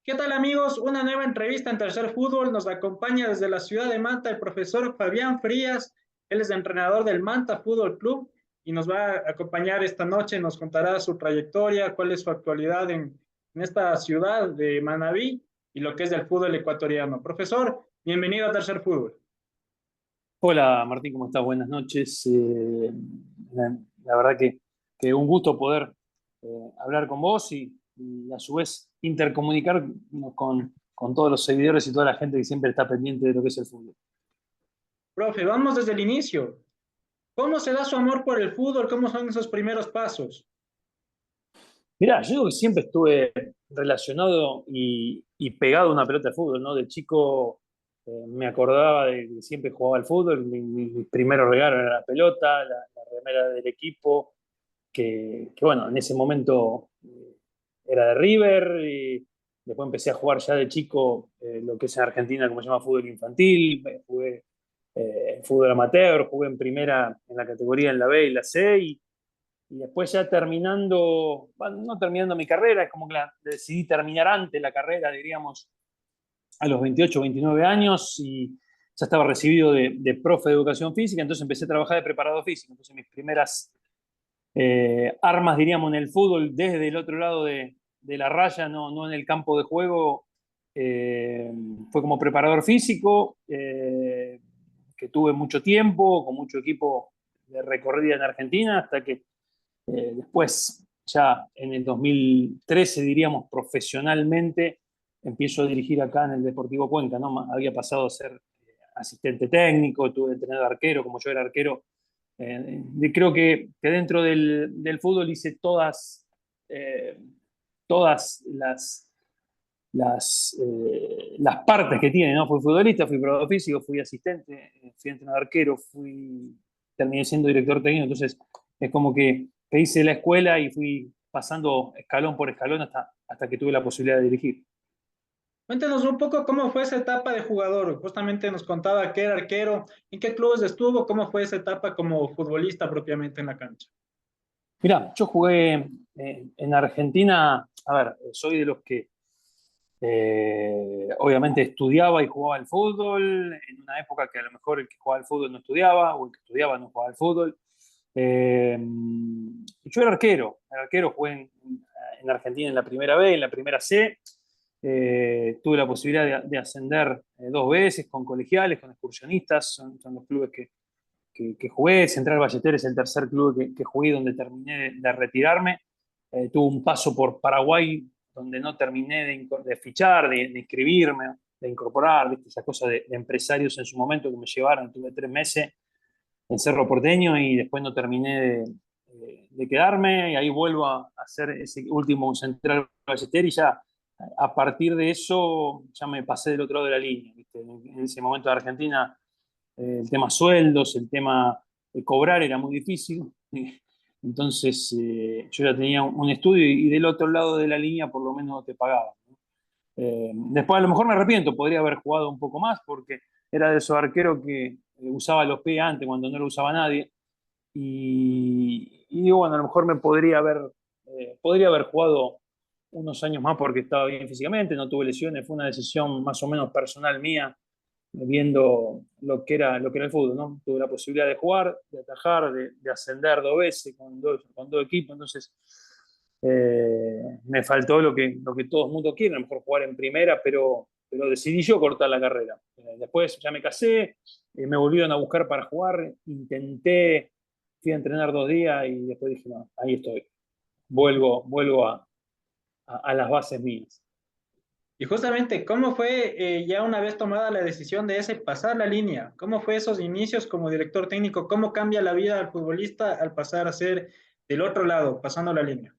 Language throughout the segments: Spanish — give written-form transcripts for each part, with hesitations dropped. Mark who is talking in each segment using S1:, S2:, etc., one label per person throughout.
S1: ¿Qué tal amigos? Una nueva entrevista en Tercer Fútbol. Nos acompaña desde la ciudad de Manta el profesor Fabián Frías. Él es entrenador del Manta Fútbol Club y nos va a acompañar esta noche. Nos contará su trayectoria, cuál es su actualidad en esta ciudad de Manabí y lo que es del fútbol ecuatoriano. Profesor, bienvenido a Tercer Fútbol.
S2: Hola Martín, ¿cómo estás? Buenas noches. La verdad que un gusto poder hablar con vos y a su vez intercomunicarnos con todos los seguidores y toda la gente que siempre está pendiente de lo que es el fútbol.
S1: Profe, vamos desde el inicio. ¿Cómo se da su amor por el fútbol? ¿Cómo son esos primeros pasos?
S2: Mirá, yo digo que siempre estuve relacionado y pegado a una pelota de fútbol, ¿no? De chico me acordaba de que siempre jugaba al fútbol, mis primeros regalos era la pelota, la remera del equipo bueno, en ese momento era de River, y después empecé a jugar ya de chico lo que es en Argentina, como se llama fútbol infantil, jugué fútbol amateur, jugué en primera en la categoría en la B y la C, y después ya terminando, bueno, no terminando mi carrera, es como que decidí terminar antes la carrera, diríamos, a los 28 29 años, y ya estaba recibido de profe de educación física, entonces empecé a trabajar de preparador físico, entonces mis primeras armas, diríamos, en el fútbol desde el otro lado de la raya, no en el campo de juego. eh, Fue como preparador físico, que tuve mucho tiempo, con mucho equipo de recorrida en Argentina, hasta que después, ya en el 2013, diríamos, profesionalmente, empiezo a dirigir acá en el Deportivo Cuenca, ¿no? Había pasado a ser asistente técnico, tuve entrenador arquero, como yo era arquero. Creo que dentro del fútbol hice eh, todas las partes que tiene, ¿no? Fui futbolista, fui probador físico, fui asistente, fui entrenador arquero, terminé siendo director técnico, entonces es como que hice la escuela y fui pasando escalón por escalón hasta que tuve la posibilidad de dirigir.
S1: Cuéntenos un poco cómo fue esa etapa de jugador. Justamente nos contaba que era arquero, en qué clubes estuvo, cómo fue esa etapa como futbolista propiamente en la cancha.
S2: Mirá, yo jugué en Argentina, a ver, soy de los que obviamente estudiaba y jugaba al fútbol, en una época que a lo mejor el que jugaba al fútbol no estudiaba, o el que estudiaba no jugaba al fútbol. Yo era arquero, jugué en Argentina en la primera B, en la primera C. Tuve la posibilidad de ascender dos veces con colegiales, con excursionistas, son los clubes que jugué. Central Ballester es el tercer club que jugué, donde terminé de retirarme. Tuve un paso por Paraguay donde no terminé de fichar, de inscribirme, de incorporar, ¿viste? Esa cosa de empresarios en su momento que me llevaron. Tuve 3 meses en Cerro Porteño y después no terminé de quedarme, y ahí vuelvo a hacer ese último Central Ballester, y ya a partir de eso ya me pasé del otro lado de la línea, ¿viste? En ese momento de Argentina, el tema sueldos, el tema de cobrar era muy difícil. Entonces yo ya tenía un estudio, y del otro lado de la línea por lo menos te pagaban, ¿no? Después a lo mejor me arrepiento, podría haber jugado un poco más porque era de esos arqueros que usaba los pies antes cuando no lo usaba nadie. Y digo, bueno, a lo mejor podría haber jugado unos años más porque estaba bien físicamente, no tuve lesiones, fue una decisión más o menos personal mía, viendo lo que era el fútbol, ¿no? Tuve la posibilidad de jugar, de atajar, de ascender 2 veces con dos equipos, entonces me faltó lo que todo el mundo quiere, a lo mejor jugar en primera, pero decidí yo cortar la carrera. Después ya me casé, me volvieron a buscar para jugar, intenté, fui a entrenar 2 días y después dije, no, ahí estoy, vuelvo a las bases mías.
S1: Y justamente, ¿cómo fue ya una vez tomada la decisión de ese pasar la línea? ¿Cómo fue esos inicios como director técnico? ¿Cómo cambia la vida al futbolista al pasar a ser del otro lado, pasando la línea?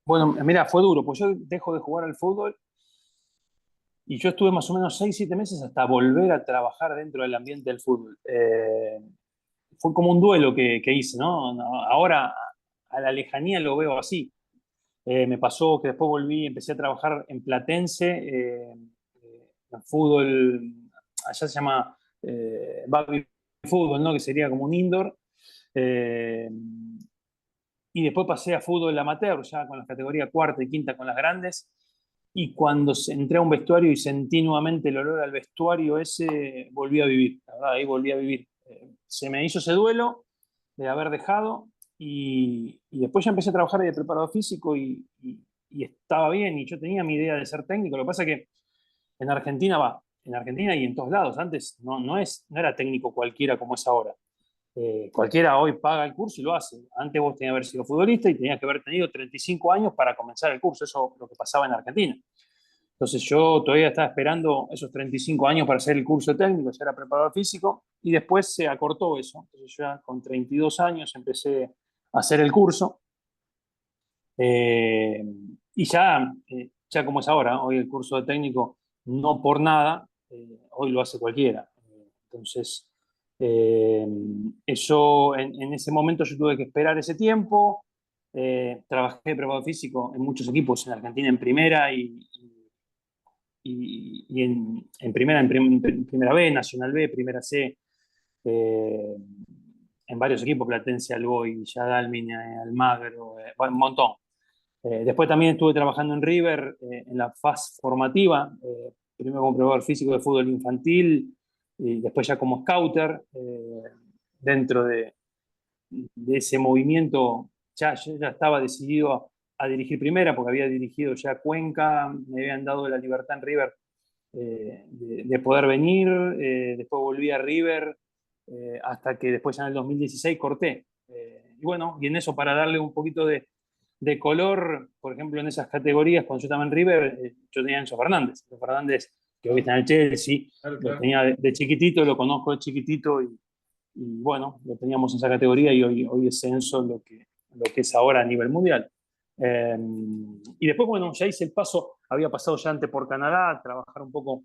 S2: Bueno, mira, fue duro, pues yo dejo de jugar al fútbol. Y yo estuve más o menos 6 7 meses hasta volver a trabajar dentro del ambiente del fútbol. Fue como un duelo que hice, ¿no? Ahora a la lejanía lo veo así. Me pasó que después volví, empecé a trabajar en Platense, en fútbol, allá se llama baby fútbol, ¿no? Que sería como un indoor. Eh, y después pasé a fútbol amateur, ya con las categorías cuarta y quinta con las grandes. y cuando entré a un vestuario y sentí nuevamente el olor al vestuario ese, volví a vivir, la verdad, ahí volví a vivir. Se me hizo ese duelo de haber dejado y después ya empecé a trabajar de preparador físico y estaba bien y yo tenía mi idea de ser técnico. Lo que pasa es que en Argentina en Argentina y en todos lados, antes no era técnico cualquiera como es ahora. Cualquiera hoy paga el curso y lo hace. Antes vos tenías que haber sido futbolista y tenías que haber tenido 35 años para comenzar el curso. Eso es lo que pasaba en Argentina. Entonces yo todavía estaba esperando esos 35 años para hacer el curso técnico, ya era preparador físico, y después se acortó eso. Entonces ya con 32 años empecé a hacer el curso. Eh, y ya como es ahora, hoy el curso de técnico no por nada, hoy lo hace cualquiera. Entonces, eso en ese momento yo tuve que esperar ese tiempo. Trabajé de preparador físico en muchos equipos en Argentina en primera y en primera, en primera B, Nacional B, primera C, eh, en varios equipos, Platense, Alboy, Villa Dálmine, Almagro, bueno, un montón. Después también estuve trabajando en River, en la fase formativa, primero como preparador físico de fútbol infantil y después ya como scouter, dentro de ese movimiento yo ya estaba decidido a dirigir primera porque había dirigido ya Cuenca, me habían dado la libertad en River de poder venir, después volví a River hasta que después ya en el 2016 corté. Y bueno, y en eso para darle un poquito de color, por ejemplo, en esas categorías, cuando yo estaba en River, yo tenía a Enzo Fernández. Enzo Fernández, que hoy está en el Chelsea,
S1: Claro,
S2: lo
S1: claro.
S2: tenía de chiquitito, lo conozco de chiquitito y bueno, lo teníamos en esa categoría y hoy es Enzo lo que es ahora a nivel mundial. Eh, y después, bueno, ya hice el paso, había pasado ya antes por Canadá, a trabajar un poco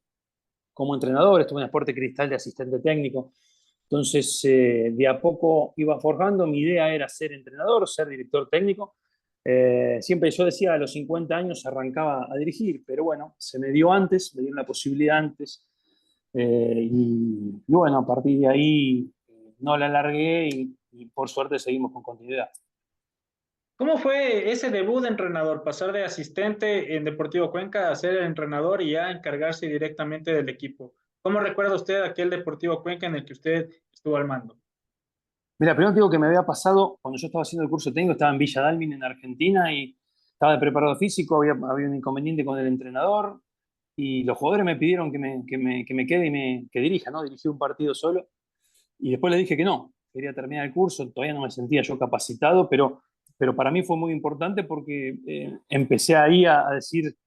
S2: como entrenador, estuve en Deporte Cristal de asistente técnico. Entonces, de a poco iba forjando, mi idea era ser entrenador, ser director técnico. Siempre yo decía, a los 50 años arrancaba a dirigir, pero bueno, se me dio antes, me dieron la posibilidad antes. Y bueno, a partir de ahí no la alargué y por suerte seguimos con continuidad.
S1: ¿Cómo fue ese debut de entrenador? Pasar de asistente en Deportivo Cuenca a ser entrenador y ya encargarse directamente del equipo. ¿Cómo recuerda usted aquel Deportivo Cuenca en el que usted estuvo al mando?
S2: Mira, primero te digo que me había pasado, cuando yo estaba haciendo el curso técnico, estaba en Villa Dálmine, en Argentina, y estaba de preparador físico, había un inconveniente con el entrenador, y los jugadores me pidieron que me quede que dirija, ¿no? Dirigí un partido solo, y después les dije que no, quería terminar el curso, todavía no me sentía yo capacitado, pero para mí fue muy importante porque empecé ahí a decir,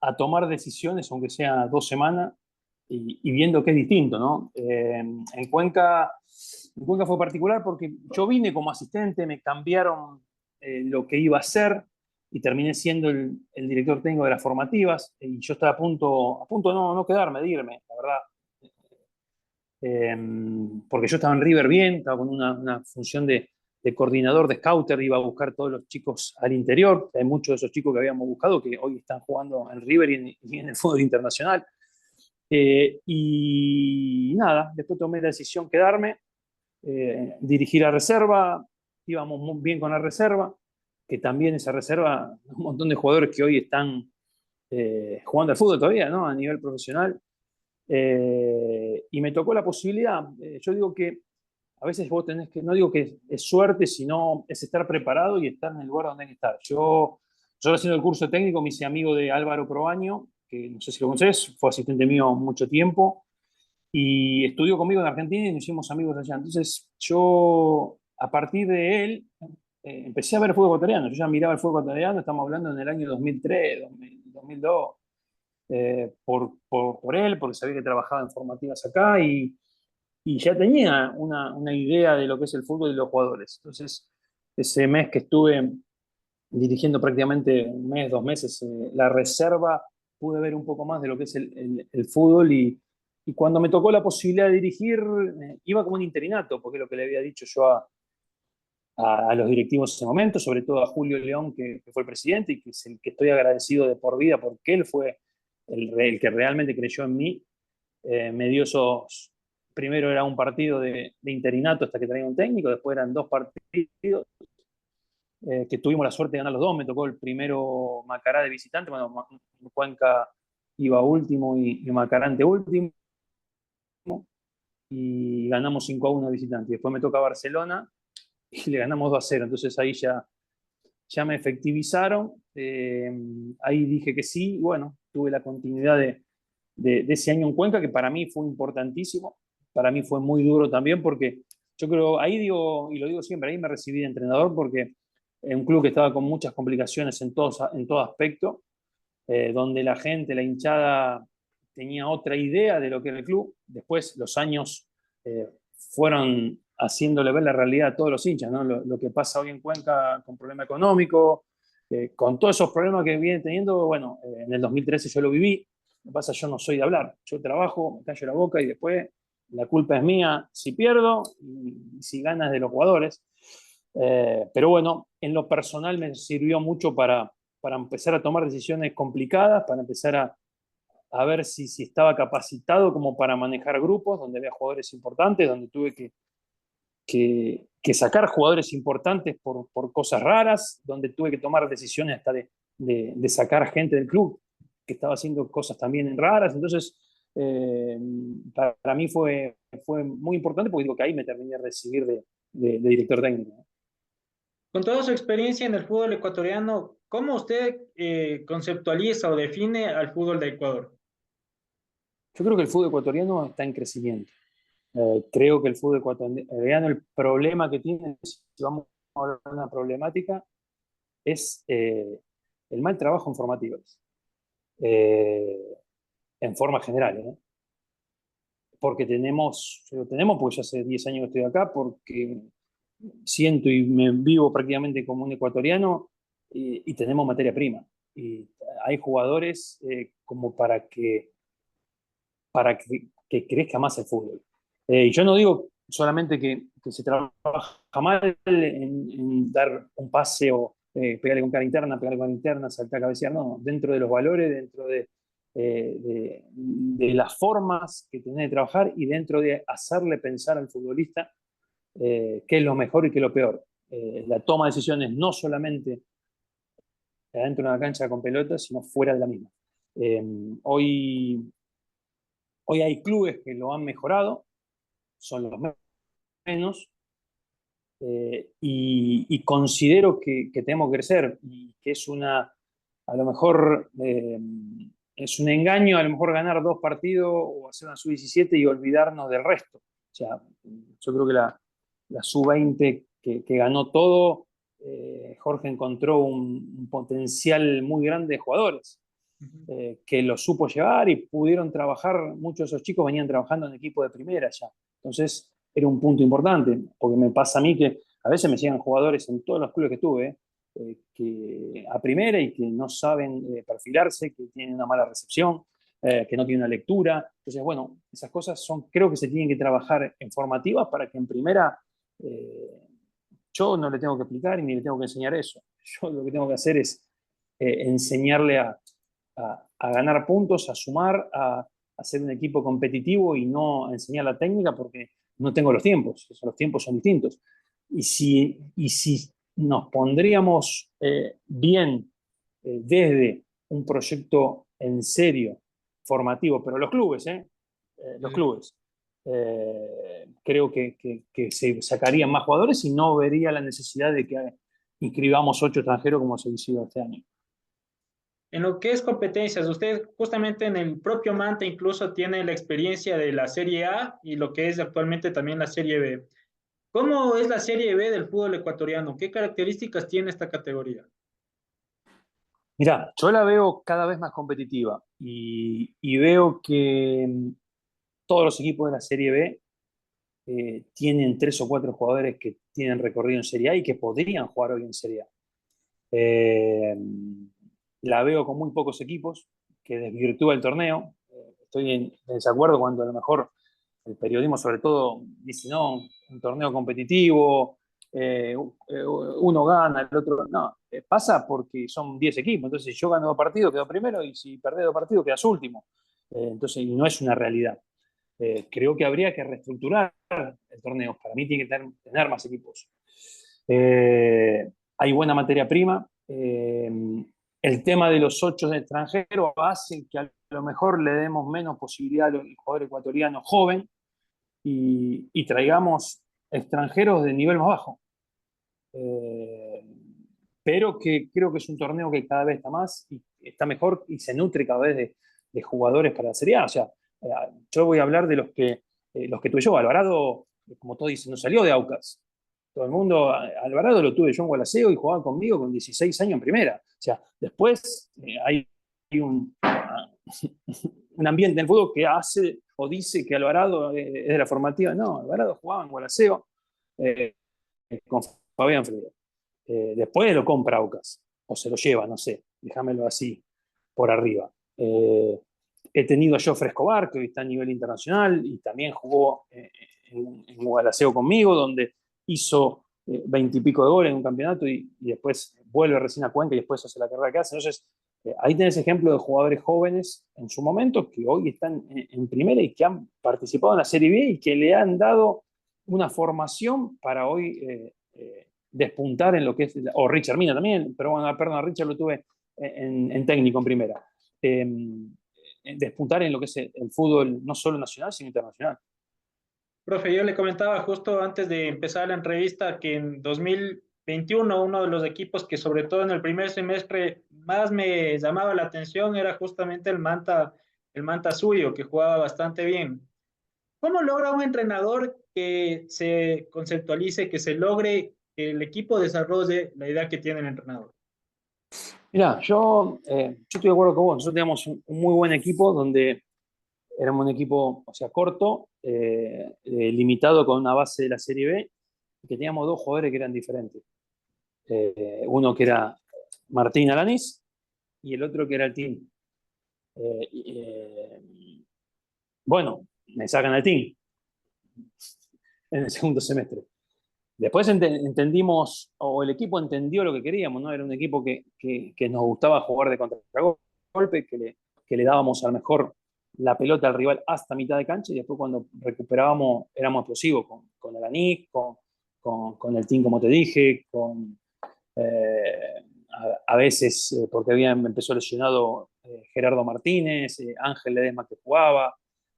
S2: a tomar decisiones, aunque sea 2 semanas, y viendo que es distinto, ¿no? En Cuenca fue particular porque yo vine como asistente, me cambiaron lo que iba a hacer y terminé siendo el director técnico de las formativas y yo estaba a punto de no quedarme, de irme, la verdad. Eh, Porque yo estaba en River bien, estaba con una función de coordinador, de scouter, iba a buscar todos los chicos al interior. Hay muchos de esos chicos que habíamos buscado que hoy están jugando en River y en el fútbol internacional. Y nada, después tomé la decisión quedarme, dirigir a reserva, íbamos muy bien con la reserva, que también esa reserva, un montón de jugadores que hoy están jugando al fútbol todavía, ¿no? A nivel profesional. Y me tocó la posibilidad, yo digo que a veces vos tenés que, no digo que es suerte, sino es estar preparado y estar en el lugar donde hay que estar. Yo haciendo el curso técnico me hice amigo de Álvaro Proaño, que no sé si lo conoces, fue asistente mío mucho tiempo, y estudió conmigo en Argentina y nos hicimos amigos allá. Entonces yo, a partir de él, empecé a ver el fútbol ecuatoriano. Yo ya miraba el fútbol ecuatoriano, estamos hablando en el año 2003, 2002, por él, porque sabía que trabajaba en formativas acá y ya tenía una idea de lo que es el fútbol y los jugadores. Entonces, ese mes que estuve dirigiendo prácticamente un mes, 2 meses, la reserva, pude ver un poco más de lo que es el fútbol y cuando me tocó la posibilidad de dirigir, iba como un interinato, porque es lo que le había dicho yo a los directivos en ese momento, sobre todo a Julio León, que fue el presidente y que es el que estoy agradecido de por vida porque él fue el que realmente creyó en mí. Me dio esos, primero era un partido de interinato hasta que traía un técnico, después eran 2 partidos que tuvimos la suerte de ganar los dos. Me tocó el primero Macará de visitante, bueno, Cuenca iba último y Macará ante último, y ganamos 5-1 de visitante. Después me toca Barcelona y le ganamos 2-0. Entonces ahí ya me efectivizaron. Ahí dije que sí. Bueno, tuve la continuidad de ese año en Cuenca, que para mí fue importantísimo. Para mí fue muy duro también, porque yo creo, ahí digo, y lo digo siempre, ahí me recibí de entrenador, porque en un club que estaba con muchas complicaciones en todo aspecto, donde la gente, la hinchada, tenía otra idea de lo que era el club. Después los años fueron haciéndole ver la realidad a todos los hinchas, ¿no? Lo que pasa hoy en Cuenca con problema económico, con todos esos problemas que viene teniendo. Bueno, en el 2013 yo lo viví. Lo que pasa, yo no soy de hablar. Yo trabajo, me callo la boca y después la culpa es mía si pierdo y si ganas de los jugadores. Pero bueno, en lo personal me sirvió mucho para empezar a tomar decisiones complicadas, para empezar a ver si estaba capacitado como para manejar grupos, donde había jugadores importantes, donde tuve que sacar jugadores importantes por cosas raras, donde tuve que tomar decisiones hasta de sacar gente del club que estaba haciendo cosas también raras. Entonces, para mí fue muy importante, porque digo que ahí me terminé de recibir de director técnico.
S1: Con toda su experiencia en el fútbol ecuatoriano, ¿cómo usted conceptualiza o define al fútbol de Ecuador?
S2: Yo creo que el fútbol ecuatoriano está en crecimiento. Creo que el fútbol ecuatoriano, el problema que tiene, si vamos a hablar de una problemática, es el mal trabajo en formativas, eh, en forma general, ¿eh? Porque yo lo tenemos porque ya hace 10 años que estoy acá, porque siento y me vivo prácticamente como un ecuatoriano, y tenemos materia prima. Y hay jugadores como para que crezca más el fútbol. Y yo no digo solamente que se trabaja mal en dar un pase o pegarle con cara interna, pegarle con cara interna, saltar, cabecear, no, dentro de los valores, dentro de las formas que tiene de trabajar y dentro de hacerle pensar al futbolista qué es lo mejor y qué es lo peor. La toma de decisiones no solamente adentro de una cancha con pelotas, sino fuera de la misma. Eh, hoy, hoy hay clubes que lo han mejorado, son los menos, y considero que tenemos que crecer y que a lo mejor es un engaño, a lo mejor ganar 2 partidos o hacer una sub-17 y olvidarnos del resto. O sea, yo creo que la sub-20 que ganó todo, Jorge encontró un potencial muy grande de jugadores. Que lo supo llevar y pudieron trabajar. Muchos de esos chicos venían trabajando en equipo de primera ya. Entonces era un punto importante, porque me pasa a mí que a veces me llegan jugadores en todos los clubes que tuve, que a primera y que no saben perfilarse, que tienen una mala recepción, que no tienen una lectura. Entonces, bueno, esas cosas creo que se tienen que trabajar en formativas para que en primera eh, yo no le tengo que explicar ni le tengo que enseñar eso. Yo lo que tengo que hacer es enseñarle a ganar puntos, a sumar, a ser un equipo competitivo y no a enseñar la técnica, porque no tengo los tiempos. Los tiempos son distintos. Y si nos pondríamos bien desde un proyecto en serio, formativo, pero los clubes, los clubes, creo que se sacarían más jugadores y no vería la necesidad de que inscribamos 8 extranjeros como se hizo este año.
S1: En lo que es competencias, usted justamente en el propio Manta incluso tiene la experiencia de la Serie A y lo que es actualmente también la Serie B. ¿Cómo es la Serie B del fútbol ecuatoriano? ¿Qué características tiene esta categoría?
S2: Mirá, yo la veo cada vez más competitiva y veo que todos los equipos de la Serie B tienen 3 o 4 jugadores que tienen recorrido en Serie A y que podrían jugar hoy en Serie A. Eh, la veo con muy pocos equipos, que desvirtúa el torneo. Estoy en desacuerdo cuando a lo mejor el periodismo sobre todo dice, no, un torneo competitivo, uno gana, el otro no. Pasa porque son 10 equipos, entonces si yo gano 2 partidos quedo primero y si perdés 2 partidos quedas último. Entonces, y no es una realidad. Creo que habría que reestructurar el torneo. Para mí tiene que tener más equipos. hay buena materia prima. El tema de los 8 de extranjeros hace que a lo mejor le demos menos posibilidad al jugador ecuatoriano joven y traigamos extranjeros de nivel más bajo. Pero que creo que es un torneo que cada vez está más y está mejor y se nutre cada vez de jugadores para la Serie A. O sea, yo voy a hablar de los que tuve yo. Alvarado, como todos dicen, no salió de Aucas. Todo el mundo, Alvarado lo tuve yo en Gualaceo y jugaba conmigo con 16 años en primera. O sea, después hay un, un ambiente en el fútbol que hace o dice que Alvarado es de la formativa. No, Alvarado jugaba en Gualaceo con Fabián Frías. Después lo compra Aucas, o se lo lleva, no sé, déjamelo así, por arriba. He tenido a Jofre Escobar, que hoy está a nivel internacional, y también jugó en Gualaceo conmigo, donde hizo 20 y pico de goles en un campeonato y después vuelve recién a Cuenca y después hace la carrera que hace. Entonces, ahí tenés ejemplo de jugadores jóvenes en su momento que hoy están en primera y que han participado en la Serie B y que le han dado una formación para hoy despuntar en lo que es, o Richard Mina también, pero bueno, perdón, a Richard lo tuve en técnico en primera. Despuntar en lo que es el fútbol no solo nacional, sino internacional.
S1: Profe, yo le comentaba justo antes de empezar la entrevista que en 2021 uno de los equipos que sobre todo en el primer semestre más me llamaba la atención era justamente el Manta suyo, que jugaba bastante bien. ¿Cómo logra un entrenador que se conceptualice, que se logre que el equipo desarrolle la idea que tiene el entrenador?
S2: Mira, yo estoy de acuerdo con vos. Nosotros teníamos un muy buen equipo donde éramos un equipo, o sea, corto, limitado con una base de la Serie B, y que teníamos dos jugadores que eran diferentes. Uno que era Martín Alanís y el otro que era el Team. Bueno, me sacan al Team en el segundo semestre. Después entendimos, o el equipo entendió lo que queríamos, ¿no? Era un equipo que nos gustaba jugar de contragolpe, que le dábamos a lo mejor la pelota al rival hasta mitad de cancha y después cuando recuperábamos éramos explosivos con el Anís, con el team, como te dije, a veces, porque empezó lesionado Gerardo Martínez, Ángel Ledesma que jugaba,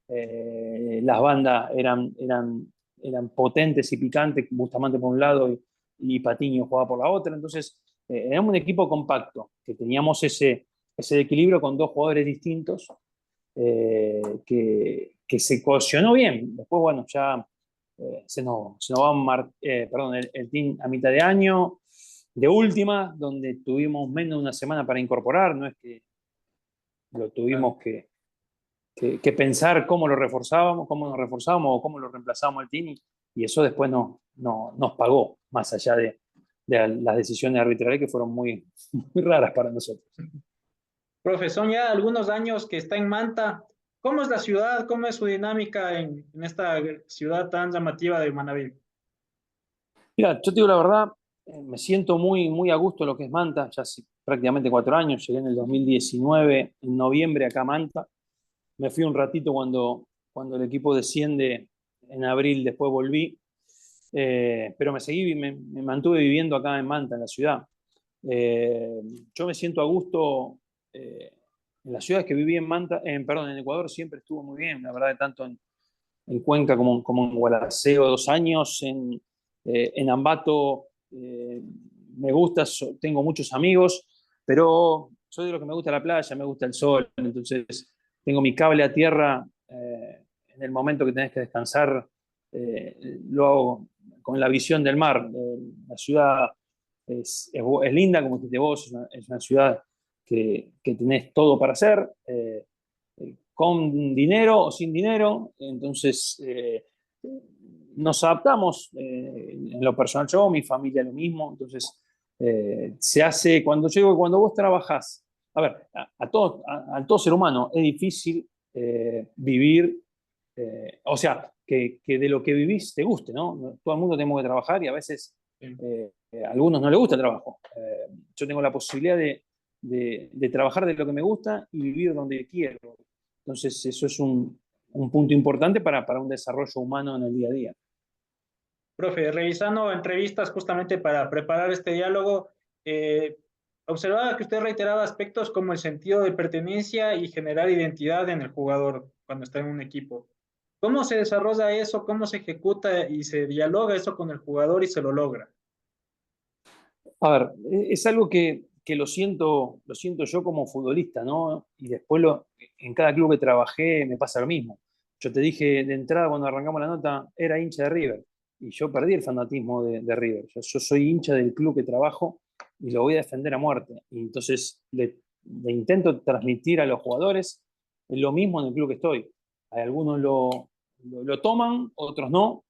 S2: las bandas eran potentes y picantes, Bustamante por un lado y Patiño jugaba por la otra, entonces éramos un equipo compacto, que teníamos ese equilibrio con dos jugadores distintos, que se cohesionó bien. Después, bueno, ya se nos va perdón, el team a mitad de año, de última, donde tuvimos menos de una semana para incorporar, no es que lo tuvimos que pensar cómo lo reforzábamos, cómo nos reforzábamos o cómo lo reemplazábamos al team y eso después nos pagó, más allá de las decisiones arbitrales que fueron muy, muy raras para nosotros.
S1: Profe, son ya algunos años que está en Manta. ¿Cómo es la ciudad? ¿Cómo es su dinámica en esta ciudad tan llamativa de Manabí?
S2: Mira, yo te digo la verdad, me siento muy, muy a gusto en lo que es Manta, ya hace prácticamente 4 años, llegué en el 2019, en noviembre acá a Manta, me fui un ratito cuando el equipo desciende en abril, después volví, pero me mantuve viviendo acá en Manta, en la ciudad. Yo me siento a gusto en las ciudades que viví en Manta, perdón, en Ecuador siempre estuvo muy bien, la verdad, tanto en Cuenca como en Gualaceo 2 años, en Ambato me gusta, tengo muchos amigos, pero soy de los que me gusta la playa, me gusta el sol, entonces tengo mi cable a tierra, en el momento que tenés que descansar, lo hago con la visión del mar. La ciudad es linda, como dijiste vos, es una ciudad que tenés todo para hacer, con dinero o sin dinero, entonces nos adaptamos, en lo personal yo, mi familia lo mismo, entonces se hace, cuando vos trabajás, a ver, a todo ser humano es difícil vivir, o sea, que de lo que vivís te guste, ¿no? Todo el mundo tenemos que trabajar y a veces a algunos no les gusta el trabajo. Yo tengo la posibilidad de trabajar de lo que me gusta y vivir donde quiero. Entonces, eso es un punto importante para un desarrollo humano en el día a día.
S1: Profe, revisando entrevistas justamente para preparar este diálogo, Eh, Observaba que usted reiteraba aspectos como el sentido de pertenencia y generar identidad en el jugador cuando está en un equipo. ¿Cómo se desarrolla eso? ¿Cómo se ejecuta y se dialoga eso con el jugador y se lo logra?
S2: A ver, es algo que lo siento yo como futbolista, ¿no? Y después en cada club que trabajé me pasa lo mismo. Yo te dije de entrada cuando arrancamos la nota, era hincha de River. Y yo perdí el fanatismo de River. Yo soy hincha del club que trabajo y lo voy a defender a muerte. Y entonces le intento transmitir a los jugadores lo mismo en el club que estoy. Hay algunos lo toman, otros no.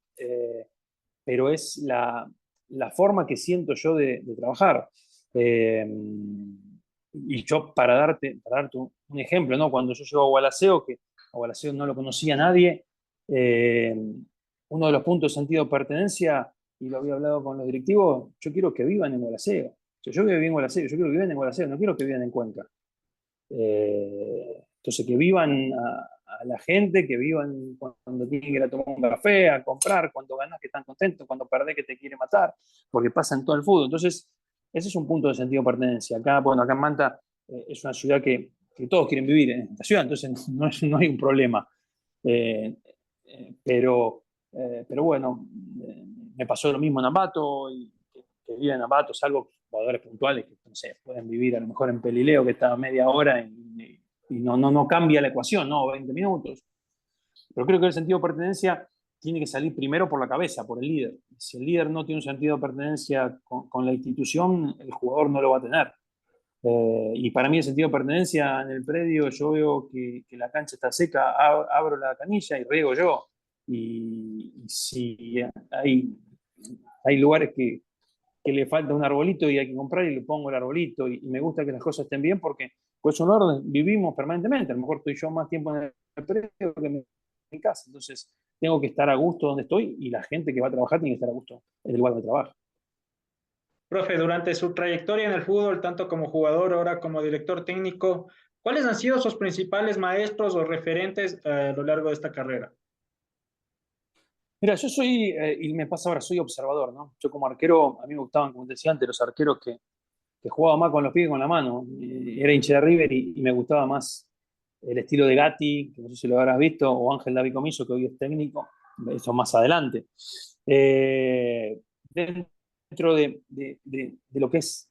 S2: Pero es la forma que siento yo de trabajar. Eh, y yo, para darte un ejemplo, ¿no? Cuando yo llego a Gualaceo, que a Gualaceo no lo conocía nadie, eh, uno de los puntos de sentido de pertenencia, y lo había hablado con los directivos, yo quiero que vivan en Gualaceo. O sea, yo vivo en Gualaceo, yo quiero que vivan en Gualaceo, no quiero que vivan en Cuenca. Entonces, que vivan a la gente, que vivan cuando tienen que ir a tomar un café, a comprar, cuando ganas que están contentos, cuando perdés que te quiere matar, porque pasa en todo el fútbol. Entonces, ese es un punto de sentido de pertenencia. Acá, bueno, acá en Manta es una ciudad que todos quieren vivir en esta ciudad, entonces no hay un problema. Eh, pero bueno, me pasó lo mismo en Ambato, y que viven en Ambato, salvo jugadores puntuales que no sé, pueden vivir a lo mejor en Pelileo, que está a media hora y no cambia la ecuación, ¿no? 20 minutos. Pero creo que el sentido de pertenencia tiene que salir primero por la cabeza, por el líder. Si el líder no tiene un sentido de pertenencia con la institución, el jugador no lo va a tener. Y para mí el sentido de pertenencia en el predio, yo veo que la cancha está seca, abro la canilla y riego yo. Y si hay lugares que le falta un arbolito y hay que comprar y le pongo el arbolito y me gusta que las cosas estén bien porque pues un orden, vivimos permanentemente, a lo mejor estoy yo más tiempo en el predio que en mi casa, entonces tengo que estar a gusto donde estoy y la gente que va a trabajar tiene que estar a gusto en el lugar de trabajo.
S1: Profe, durante su trayectoria en el fútbol, tanto como jugador, ahora como director técnico, ¿cuáles han sido sus principales maestros o referentes a lo largo de esta carrera?
S2: Mira, yo soy, y me pasa ahora, soy observador, ¿no? Yo como arquero, a mí me gustaban, como te decía antes, los arqueros que jugaban más con los pies que con la mano. Era hincha de River y me gustaba más el estilo de Gatti, que no sé si lo habrás visto, o Ángel David Comiso, que hoy es técnico, eso más adelante. Dentro de lo que es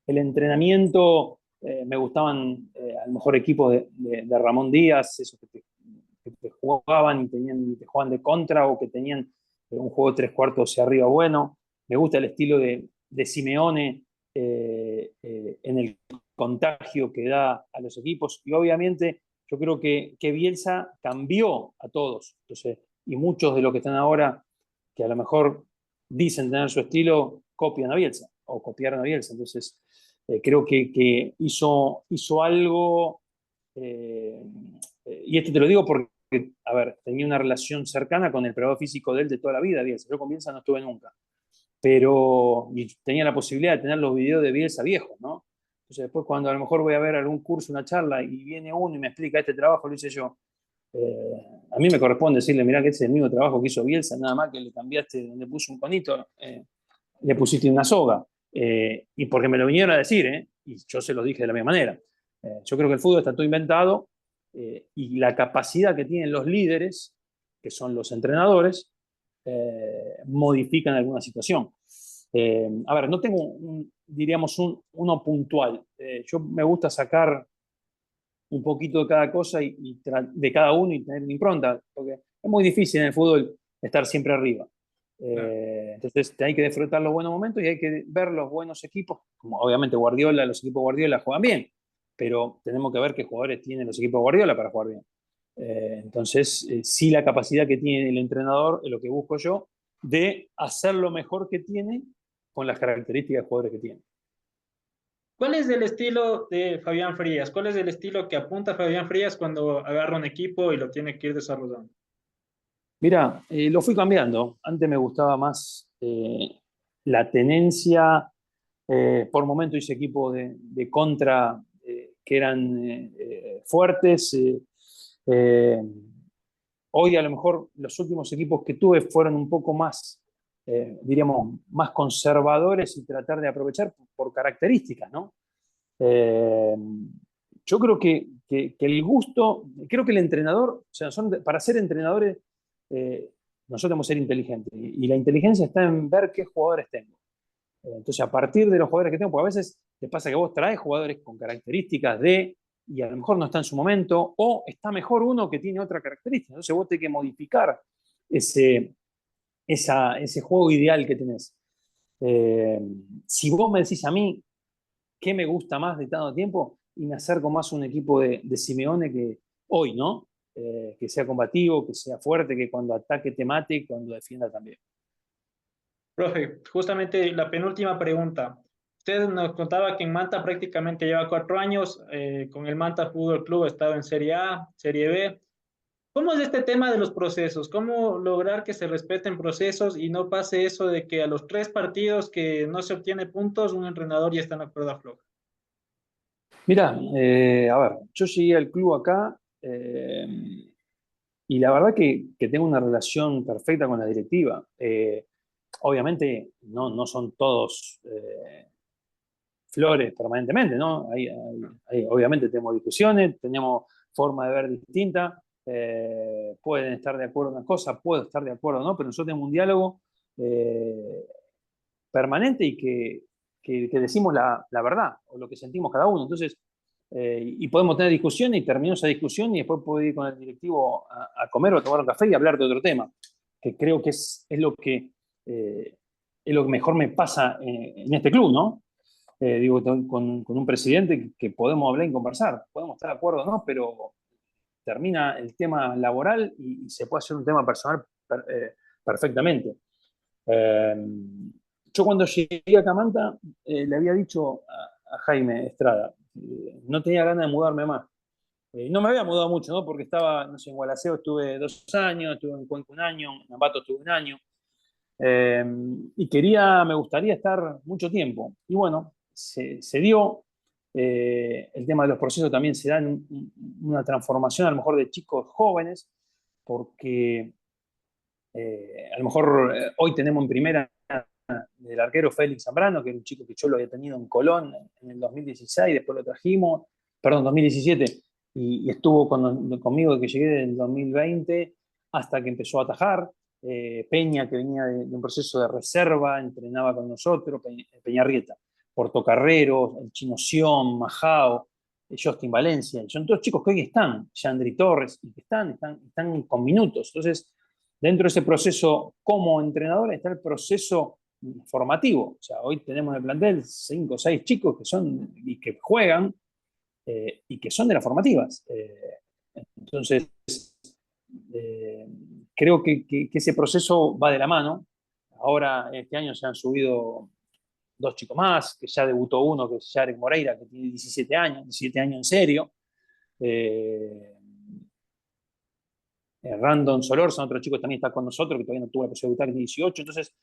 S2: el entrenamiento, me gustaban a lo mejor equipos de Ramón Díaz, esos que te jugaban y te jugaban de contra o que tenían un juego de tres cuartos hacia arriba bueno. Me gusta el estilo de Simeone en el contagio que da a los equipos y obviamente yo creo que Bielsa cambió a todos. Entonces, y muchos de los que están ahora, que a lo mejor dicen tener su estilo, copian a Bielsa o copiaron a Bielsa. Entonces, creo que hizo algo, eh, y esto te lo digo porque, a ver, tenía una relación cercana con el preparador físico de él de toda la vida, Bielsa. Yo con Bielsa no estuve nunca, pero y tenía la posibilidad de tener los videos de Bielsa viejos, ¿no? Entonces, después, cuando a lo mejor voy a ver algún curso, una charla, y viene uno y me explica este trabajo, lo hice yo. A mí me corresponde decirle, mirá que ese es el mismo trabajo que hizo Bielsa, nada más que le cambiaste, donde puso un conito, le pusiste una soga. Y porque me lo vinieron a decir, y yo se lo dije de la misma manera. Yo creo que el fútbol está todo inventado y la capacidad que tienen los líderes, que son los entrenadores, modifican alguna situación. A ver, no tengo, diríamos, uno puntual. Yo me gusta sacar un poquito de cada cosa de cada uno y tener una impronta, porque es muy difícil en el fútbol estar siempre arriba.
S1: Claro.
S2: Entonces hay que disfrutar los buenos momentos y hay que ver los buenos equipos, como obviamente Guardiola, los equipos Guardiola juegan bien, pero tenemos que ver qué jugadores tienen los equipos Guardiola para jugar bien. Entonces, sí, la capacidad que tiene el entrenador es lo que busco yo, de hacer lo mejor que tiene con las características de jugadores que tiene.
S1: ¿Cuál es el estilo de Fabián Frías? ¿Cuál es el estilo que apunta Fabián Frías cuando agarra un equipo y lo tiene que ir desarrollando?
S2: Mira, lo fui cambiando. Antes me gustaba más la tenencia. Por momentos hice equipos de contra que eran fuertes. Eh, Hoy a lo mejor los últimos equipos que tuve fueron un poco más. diríamos, más conservadores y tratar de aprovechar por características, ¿no? Eh, yo creo que el gusto, creo que el entrenador, o sea, para ser entrenadores, nosotros tenemos que ser inteligentes. Y la inteligencia está en ver qué jugadores tengo. Entonces, a partir de los jugadores que tengo, porque a veces te pasa que vos traes jugadores con características de, y a lo mejor no está en su momento, o está mejor uno que tiene otra característica. Entonces, vos tenés que modificar ese juego ideal que tenés. Eh, si vos me decís a mí qué me gusta más de tanto tiempo, y me acerco más a un equipo de Simeone que hoy, ¿no? Que sea combativo, que sea fuerte, que cuando ataque te mate y cuando defienda también.
S1: Profe, justamente la penúltima pregunta. Usted nos contaba que en Manta prácticamente lleva 4 años, con el Manta Fútbol Club ha estado en Serie A, Serie B. ¿Cómo es este tema de los procesos? ¿Cómo lograr que se respeten procesos y no pase eso de que a los 3 partidos que no se obtiene puntos, un entrenador ya está en la cuerda floja?
S2: Mira, a ver, yo llegué al club acá y la verdad que tengo una relación perfecta con la directiva. Obviamente no son todos flores permanentemente, ¿no? Obviamente tenemos discusiones, tenemos forma de ver distinta, pueden estar de acuerdo en una cosa, puedo estar de acuerdo, ¿no? Pero nosotros tenemos un diálogo eh, permanente y que decimos la verdad o lo que sentimos cada uno. Entonces, y podemos tener discusiones y terminamos esa discusión y después puedo ir con el directivo a comer o a tomar un café y hablar de otro tema, que creo que eh, es lo que mejor me pasa en este club, ¿no? Digo, con un presidente que podemos hablar y conversar, podemos estar de acuerdo, ¿no? Pero termina el tema laboral y se puede hacer un tema personal perfectamente. Eh, yo cuando llegué a Camanta le había dicho a Jaime Estrada, no tenía ganas de mudarme más. No me había mudado mucho, ¿no? Porque estaba, no sé, en Gualaceo estuve 2 años, estuve en Cuenca un año, en Ambato estuve un año, eh, y me gustaría estar mucho tiempo. Y bueno, se dio. El tema de los procesos también se da en una transformación a lo mejor de chicos jóvenes, porque a lo mejor hoy tenemos en primera el arquero Félix Zambrano, que era un chico que yo lo había tenido en Colón en el 2016, después lo trajimos, perdón, 2017, y estuvo conmigo desde que llegué en el 2020 hasta que empezó a atajar. Peña, que venía de un proceso de reserva, entrenaba con nosotros, Peñarrieta, Portocarrero, el Chino Sion, Majao, Justin Valencia, son todos chicos que hoy están, Yandri Torres, y que están con minutos. Entonces, dentro de ese proceso como entrenador está el proceso formativo. O sea, hoy tenemos en el plantel 5 o 6 chicos que son y que juegan y que son de las formativas. Entonces, eh, creo que ese proceso va de la mano. Ahora, este año se han subido 2 chicos más, que ya debutó uno, que es Yarek Moreira, que tiene 17 años en serio. Eh, Randon Solorza, otro chico que también está con nosotros, que todavía no tuvo la posibilidad de debutar, 18. Entonces,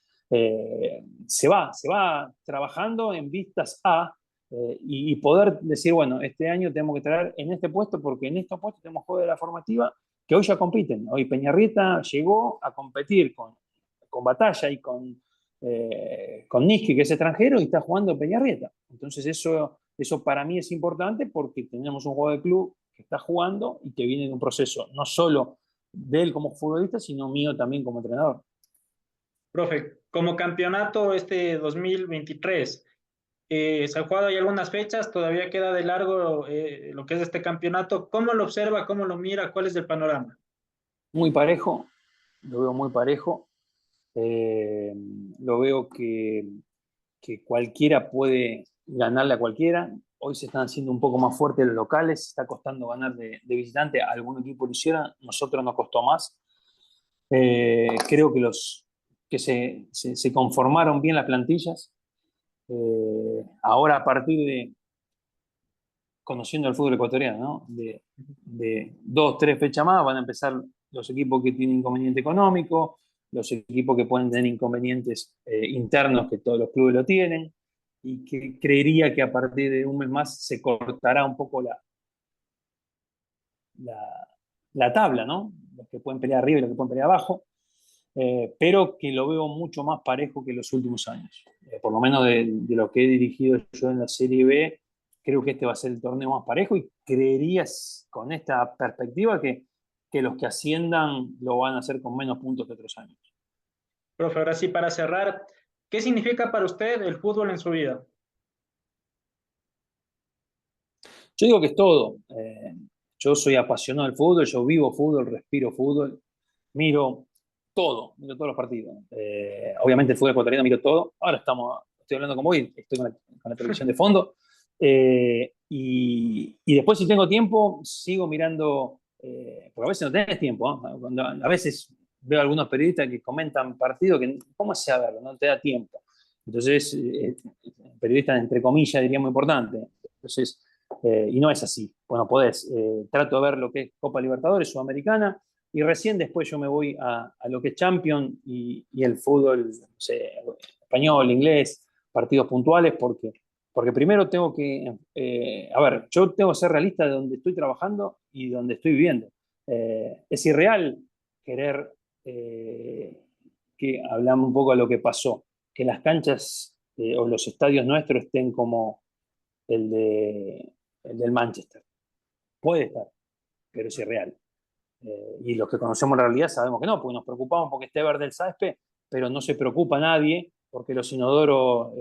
S2: se va trabajando en vistas a y poder decir, bueno, este año tenemos que traer en este puesto, porque en estos puestos tenemos juegos de la formativa que hoy ya compiten. Hoy Peñarrieta llegó a competir con Batalla y con Niski, que es extranjero, y está jugando Peñarrieta. Entonces, eso para mí es importante porque tenemos un juego de club que está jugando y que viene de un proceso no solo de él como futbolista, sino mío también como entrenador.
S1: Profe, como campeonato este 2023, se han jugado ya algunas fechas, todavía queda de largo lo que es este campeonato. ¿Cómo lo observa, cómo lo mira, cuál es el panorama?
S2: Muy parejo, lo veo muy parejo. Eh, lo veo que cualquiera puede ganarle a cualquiera. Hoy se están haciendo un poco más fuertes los locales, se está costando ganar de visitante. Algún equipo lo hiciera, nosotros nos costó más. Creo que se conformaron bien las plantillas. Ahora, a partir de conociendo el fútbol ecuatoriano, ¿no? De 2, 3 fechas más van a empezar los equipos que tienen inconveniente económico, los equipos que pueden tener inconvenientes internos, que todos los clubes lo tienen, y que creería que a partir de un mes más se cortará un poco la tabla, ¿no? Los que pueden pelear arriba y los que pueden pelear abajo. pero que lo veo mucho más parejo que los últimos años. Por lo menos de lo que he dirigido yo en la Serie B, creo que este va a ser el torneo más parejo y creerías con esta perspectiva que los que asciendan lo van a hacer con menos puntos que otros años.
S1: Profe, ahora sí, para cerrar, ¿qué significa para usted el fútbol en su vida?
S2: Yo digo que es todo. Yo soy apasionado del fútbol, yo vivo fútbol, respiro fútbol, miro todo, miro todos los partidos. Obviamente el fútbol ecuatoriano miro todo. Ahora estoy hablando con vos y estoy con la televisión de fondo. Y después si tengo tiempo, sigo mirando, porque a veces no tenés tiempo, ¿no? A veces veo algunos periodistas que comentan partidos que, ¿cómo se a verlo? No te da tiempo. Entonces, periodistas entre comillas diría muy importante. Entonces, y no es así. Bueno, podés. Trato de ver lo que es Copa Libertadores, Sudamericana, y recién después yo me voy a lo que es Champions y el fútbol, no sé, español, inglés, partidos puntuales, porque primero tengo que, a ver, yo tengo que ser realista de donde estoy trabajando y donde estoy viviendo. Es irreal querer que hablamos un poco de lo que pasó, que las canchas o los estadios nuestros estén como el, de, el del Manchester. Puede estar, pero es irreal. Y los que conocemos la realidad sabemos que no, porque nos preocupamos porque esté verde el césped, pero no se preocupa nadie porque los inodoros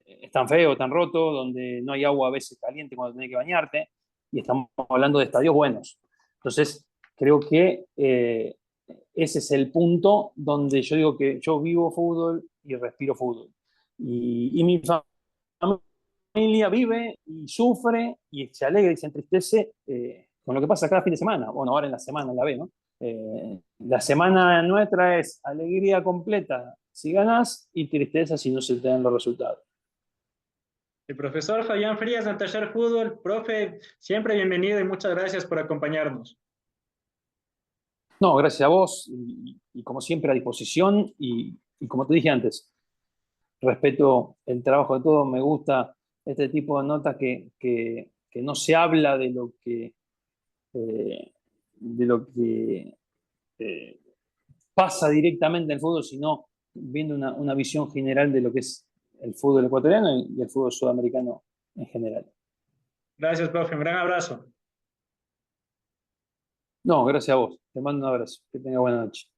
S2: están feos, están rotos, donde no hay agua a veces caliente cuando tenés que bañarte, y estamos hablando de estadios buenos. Entonces, creo que ese es el punto donde yo digo que yo vivo fútbol y respiro fútbol. Y mi familia vive y sufre y se alegra y se entristece con lo que pasa cada fin de semana. Bueno, ahora en la semana, en la B, ¿no? La semana nuestra es alegría completa si ganas y tristeza si no se te dan los resultados.
S1: El profesor Fabián Frías del Taller Fútbol. Profe, siempre bienvenido y muchas gracias por acompañarnos.
S2: No, gracias a vos y como siempre a disposición y como te dije antes, respeto el trabajo de todos, me gusta este tipo de notas que no se habla eh, de lo que eh, pasa directamente en el fútbol, sino viendo una visión general de lo que es el fútbol ecuatoriano y el fútbol sudamericano en general.
S1: Gracias, profe. Un gran abrazo.
S2: No, gracias a vos. Te mando un abrazo. Que tenga buena noche.